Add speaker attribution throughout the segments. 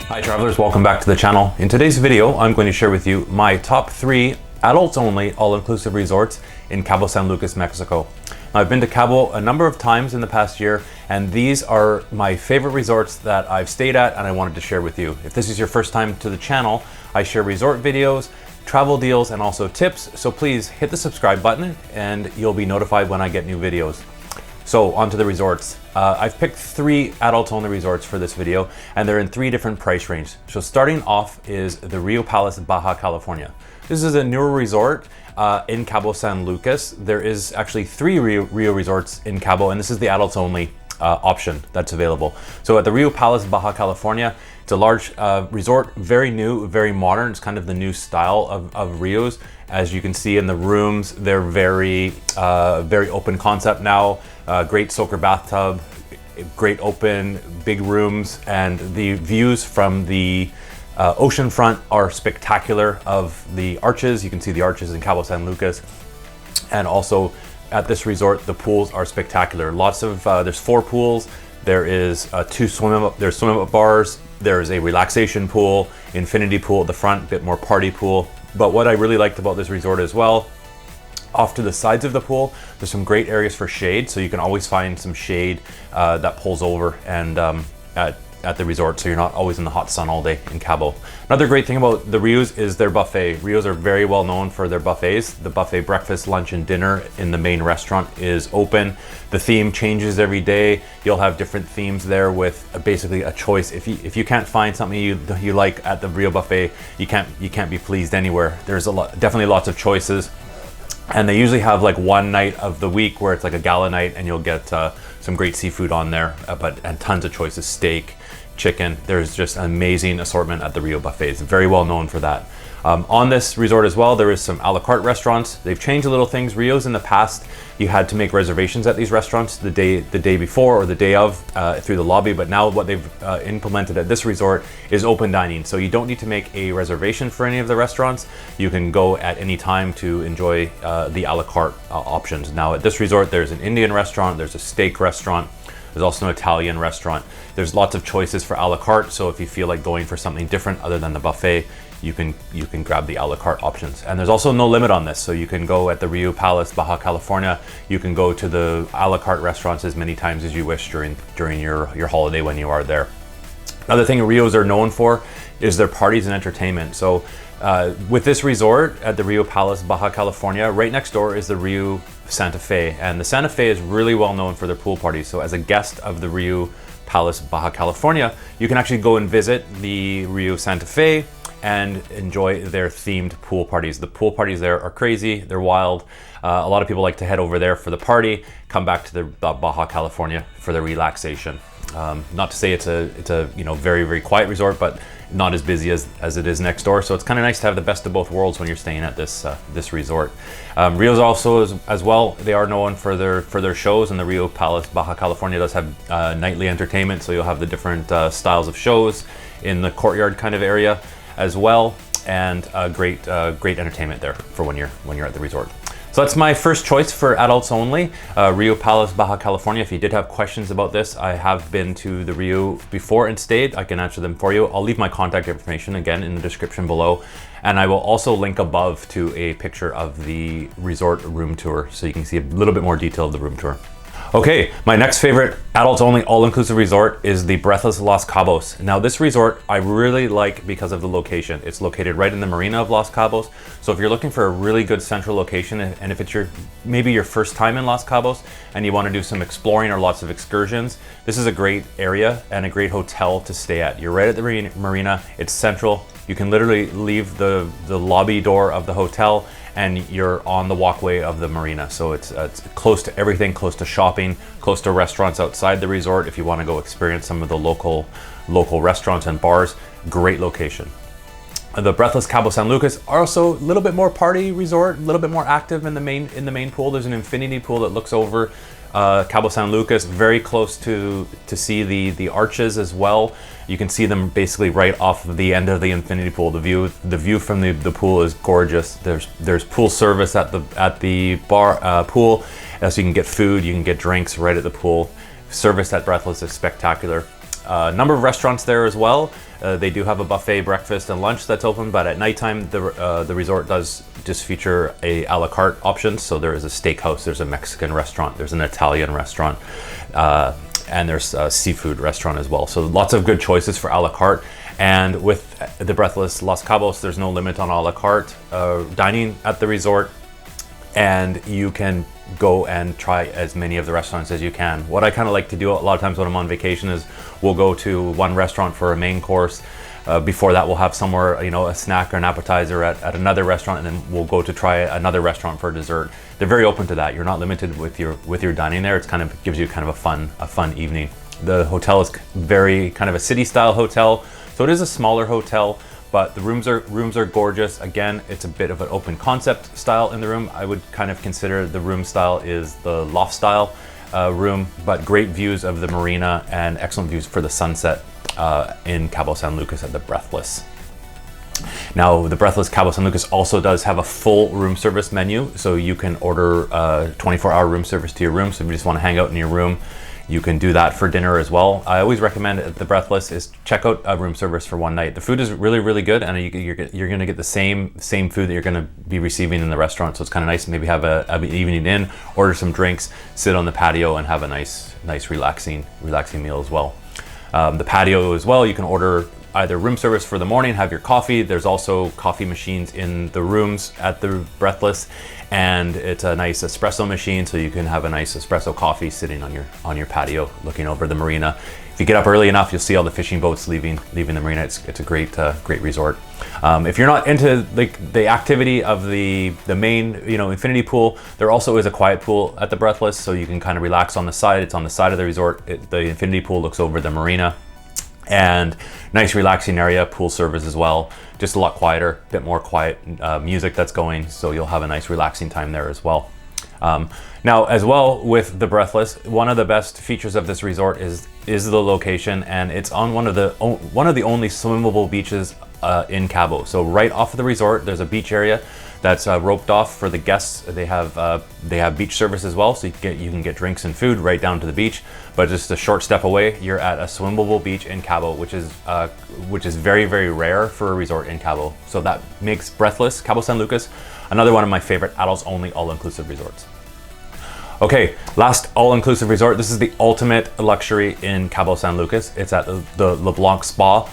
Speaker 1: Hi travelers, welcome back to the channel. In today's video, I'm going to share with you my top 3 adults only all-inclusive resorts in Cabo San Lucas, Mexico. Now, I've been to Cabo a number of times in the past year, and these are my favorite resorts that I've stayed at and I wanted to share with you. If this is your first time to the channel, I share resort videos, travel deals, and also tips, so please hit the subscribe button and you'll be notified when I get new videos. So onto the resorts. I've picked 3 adults only resorts for this video, and they're in 3 different price ranges. So starting off is the Rio Palace Baja California. This is a newer resort in Cabo San Lucas. There is actually 3 Rio resorts in Cabo, and this is the adults only option that's available. So at the Rio Palace Baja California, it's a large resort, very new, very modern. It's kind of the new style of Rios. As you can see in the rooms, they're very open concept now. Great soaker bathtub, great open, big rooms, and the views from the ocean front are spectacular of the arches. You can see the arches in Cabo San Lucas. And also at this resort, the pools are spectacular. Lots of, there's 4 pools. There is 2 swim up bars. There's a relaxation pool, infinity pool at the front, a bit more party pool. But what I really liked about this resort as well, off to the sides of the pool, there's some great areas for shade, so you can always find some shade that pulls over and at the resort, so you're not always in the hot sun all day in Cabo. Another great thing about the Rios is their buffet. Rios are very well known for their buffets. The buffet breakfast, lunch, and dinner in the main restaurant is open. The theme changes every day. You'll have different themes there with basically a choice. If you can't find something you like at the Rio buffet, you can't be pleased anywhere. There's definitely lots of choices. And they usually have like one night of the week where it's like a gala night, and you'll get some great seafood on there, and tons of choices, steak, chicken. There's just an amazing assortment at the Rio buffet. It's very well known for that. On this resort as well, there is some a la carte restaurants. They've changed a little things. Rios in the past, you had to make reservations at these restaurants the day before or the day of through the lobby, but now what they've implemented at this resort is open dining. So you don't need to make a reservation for any of the restaurants. You can go at any time to enjoy the a la carte options. Now at this resort, there's an Indian restaurant, there's a steak restaurant, there's also an Italian restaurant. There's lots of choices for a la carte, so if you feel like going for something different other than the buffet, you can grab the a la carte options. And there's also no limit on this, so you can go at the Rio Palace Baja California, you can go to the a la carte restaurants as many times as you wish during your holiday when you are there. Another thing Rios are known for is their parties and entertainment. So with this resort at the Rio Palace Baja California, right next door is the Rio Santa Fe, and the Santa Fe is really well known for their pool parties. So as a guest of the Rio Palace Baja California, you can actually go and visit the Rio Santa Fe and enjoy their themed pool parties. The pool parties there are crazy, they're wild. A lot of people like to head over there for the party, come back to the Baja California for the relaxation. Not to say it's a very, very quiet resort, but not as busy as it is next door. So it's kind of nice to have the best of both worlds when you're staying at this resort. Rio's also as well, they are known for their shows, and the Rio Palace Baja California does have nightly entertainment. So you'll have the different styles of shows in the courtyard kind of area as well, and great entertainment there for when you're at the resort. So that's my first choice for adults only, Rio Palace Baja California. If you did have questions about this, I have been to the Rio before and stayed. I can answer them for you. I'll leave my contact information again in the description below, and I will also link above to a picture of the resort room tour, so you can see a little bit more detail of the room tour. Okay, my next favorite adults only all-inclusive resort is the Breathless Los Cabos. Now this resort I really like because of the location. It's located right in the marina of Los Cabos. So if you're looking for a really good central location, and if it's maybe your first time in Los Cabos and you want to do some exploring or lots of excursions, this is a great area and a great hotel to stay at. You're right at the marina, it's central. You can literally leave the lobby door of the hotel and you're on the walkway of the marina. So it's close to everything, close to shopping, close to restaurants outside the resort. If you want to go experience some of the local restaurants and bars, great location. The Breathless Cabo San Lucas are also a little bit more party resort, a little bit more active in the main pool. There's an infinity pool that looks over Cabo San Lucas, very close to see the arches as well. You can see them basically right off of the end of the infinity pool. The view from the pool is gorgeous. There's pool service at the bar pool, so you can get food, you can get drinks right at the pool. Service at Breathless is spectacular. A number of restaurants there as well. They do have a buffet breakfast and lunch that's open, but at nighttime the resort does just feature a la carte option. So there is a steakhouse, there's a Mexican restaurant, there's an Italian restaurant, and there's a seafood restaurant as well. So lots of good choices for a la carte. And with the Breathless Los Cabos, there's no limit on a la carte dining at the resort, and you can go and try as many of the restaurants as you can. What I kind of like to do a lot of times when I'm on vacation is we'll go to one restaurant for a main course. Before that, we'll have somewhere, you know, a snack or an appetizer at another restaurant, and then we'll go to try another restaurant for dessert. They're very open to that. You're not limited with your dining there. It's kind of gives you kind of a fun evening. The hotel is very kind of a city style hotel, so it is a smaller hotel, but the rooms are gorgeous. Again, it's a bit of an open concept style in the room. I would kind of consider the room style is the loft style room, but great views of the marina and excellent views for the sunset in Cabo San Lucas at the Breathless. Now, the Breathless Cabo San Lucas also does have a full room service menu, so you can order 24-hour room service to your room. So if you just want to hang out in your room, you can do that for dinner as well. I always recommend at the Breathless is check out a room service for one night. The food is really, really good, and you're going to get the same food that you're going to be receiving in the restaurant. So it's kind of nice to maybe have an evening in, order some drinks, sit on the patio, and have a nice relaxing meal as well. The patio as well, you can order either room service for the morning, have your coffee. There's also coffee machines in the rooms at the Breathless, and it's a nice espresso machine, so you can have a nice espresso coffee sitting on your patio looking over the marina. If you get up early enough, you'll see all the fishing boats leaving the marina. It's a great resort. If you're not into the activity of the main infinity pool, there also is a quiet pool at the Breathless, so you can kind of relax on the side. It's on the side of the resort. The infinity pool looks over the marina. And nice relaxing area, pool service as well. Just a lot quieter, a bit more quiet music that's going, so you'll have a nice relaxing time there as well. Now, as well with the Breathless, one of the best features of this resort is the location, and it's on one of the only swimmable beaches in Cabo. So right off of the resort, there's a beach area that's roped off for the guests. They have beach service as well, so you can get drinks and food right down to the beach. But just a short step away, you're at a swimmable beach in Cabo, which is very, very rare for a resort in Cabo. So that makes Breathless Cabo San Lucas another one of my favorite adults only all-inclusive resorts. Okay, last all-inclusive resort. This is the ultimate luxury in Cabo San Lucas. It's at the LeBlanc Spa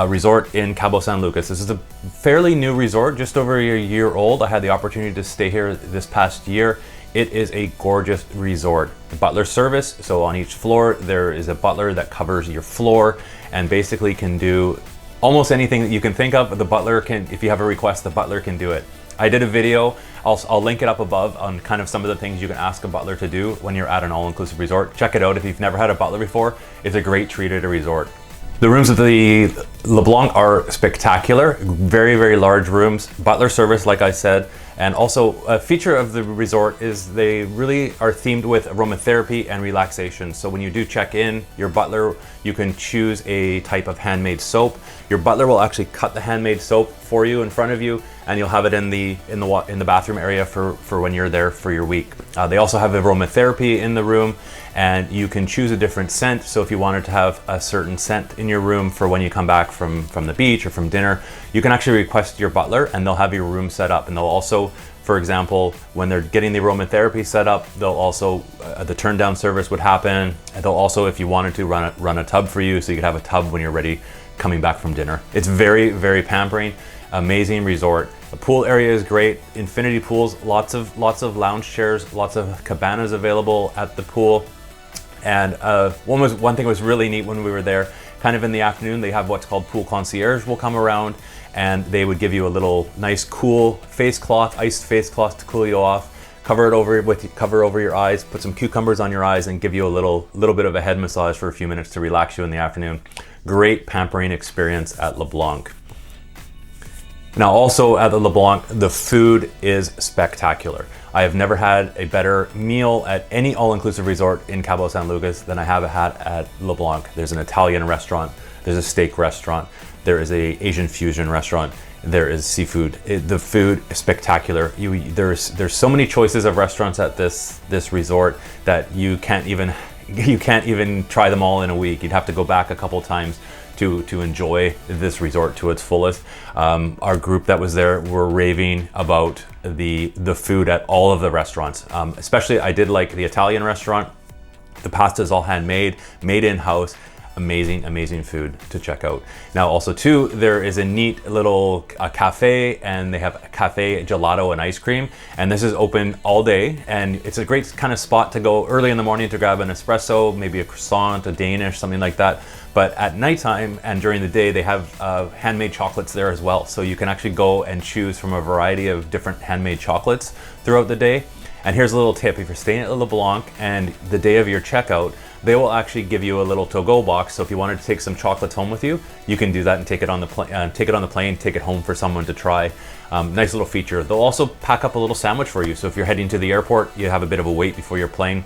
Speaker 1: Resort in Cabo San Lucas. This is a fairly new resort, just over a year old. I had the opportunity to stay here this past year. It is a gorgeous resort. Butler service, so on each floor there is a butler that covers your floor and basically can do almost anything that you can think of. The butler can, if you have a request, the butler can do it. I did a video, I'll link it up above, on kind of some of the things you can ask a butler to do when you're at an all-inclusive resort. Check it out if you've never had a butler before. It's a great treat at a resort. The rooms at the LeBlanc are spectacular, very, very large rooms, butler service, like I said, and also a feature of the resort is they really are themed with aromatherapy and relaxation. So when you do check in, your butler, you can choose a type of handmade soap. Your butler will actually cut the handmade soap for you in front of you, and you'll have it in the bathroom area for when you're there for your week. They also have aromatherapy in the room, and you can choose a different scent. So if you wanted to have a certain scent in your room for when you come back from the beach or from dinner, you can actually request your butler and they'll have your room set up. And they'll also, for example, when they're getting the aromatherapy set up, they'll also, the turn down service would happen. And they'll also, if you wanted to, run a tub for you, so you could have a tub when you're ready coming back from dinner. It's very, very pampering, amazing resort. The pool area is great, infinity pools, lots of lounge chairs, lots of cabanas available at the pool. And one thing was really neat when we were there, kind of in the afternoon, they have what's called pool concierge will come around, and they would give you a little nice cool face cloth, iced face cloth to cool you off, cover over your eyes, put some cucumbers on your eyes, and give you a little bit of a head massage for a few minutes to relax you in the afternoon. Great pampering experience at LeBlanc. Now also at the LeBlanc, the food is spectacular. I have never had a better meal at any all-inclusive resort in Cabo San Lucas than I have had at LeBlanc. There's an Italian restaurant, there's a steak restaurant, there is a Asian fusion restaurant, there is seafood. The food is spectacular. There's so many choices of restaurants at this resort that you can't even you can't even try them all in a week. You'd have to go back a couple times to enjoy this resort to its fullest. Our group that was there were raving about the food at all of the restaurants. Especially I did like the Italian restaurant. The pasta is all handmade, made in-house. Amazing food to check out. Now also too, there is a neat little cafe, and they have a cafe gelato and ice cream, and this is open all day, and it's a great kind of spot to go early in the morning to grab an espresso, maybe a croissant, a Danish, something like that. But at nighttime and during the day, they have handmade chocolates there as well. So you can actually go and choose from a variety of different handmade chocolates throughout the day. And here's a little tip: if you're staying at LeBlanc and the day of your checkout, they will actually give you a little to-go box. So if you wanted to take some chocolates home with you, you can do that and take it on the plane, take it home for someone to try. Nice little feature. They'll also pack up a little sandwich for you. So if you're heading to the airport, you have a bit of a wait before your plane.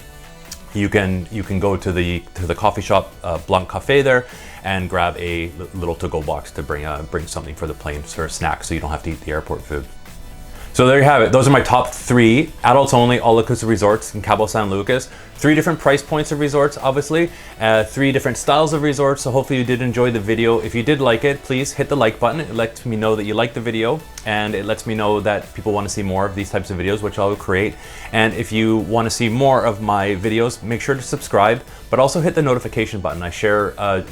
Speaker 1: You can go to the coffee shop, Blanc Cafe there, and grab a little to-go box to bring something for the plane for a snack, so you don't have to eat the airport food. So there you have it. Those are my top 3 adults only all-inclusive resorts in Cabo San Lucas. 3 different price points of resorts, obviously. 3 different styles of resorts. So hopefully you did enjoy the video. If you did like it, please hit the like button. It lets me know that you liked the video, and it lets me know that people want to see more of these types of videos, which I'll create. And if you want to see more of my videos, make sure to subscribe, but also hit the notification button. I share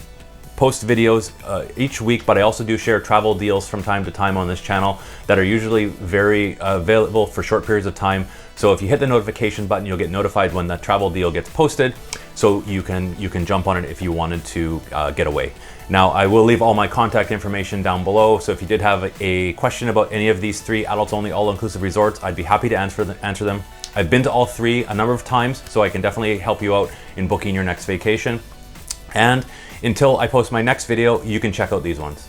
Speaker 1: post videos each week, but I also do share travel deals from time to time on this channel that are usually very available for short periods of time. So if you hit the notification button, you'll get notified when the travel deal gets posted, so you can jump on it if you wanted to get away. Now, I will leave all my contact information down below, so if you did have a question about any of these 3 adults only all-inclusive resorts, I'd be happy to answer them. I've been to all 3 a number of times, so I can definitely help you out in booking your next vacation. And until I post my next video, you can check out these ones.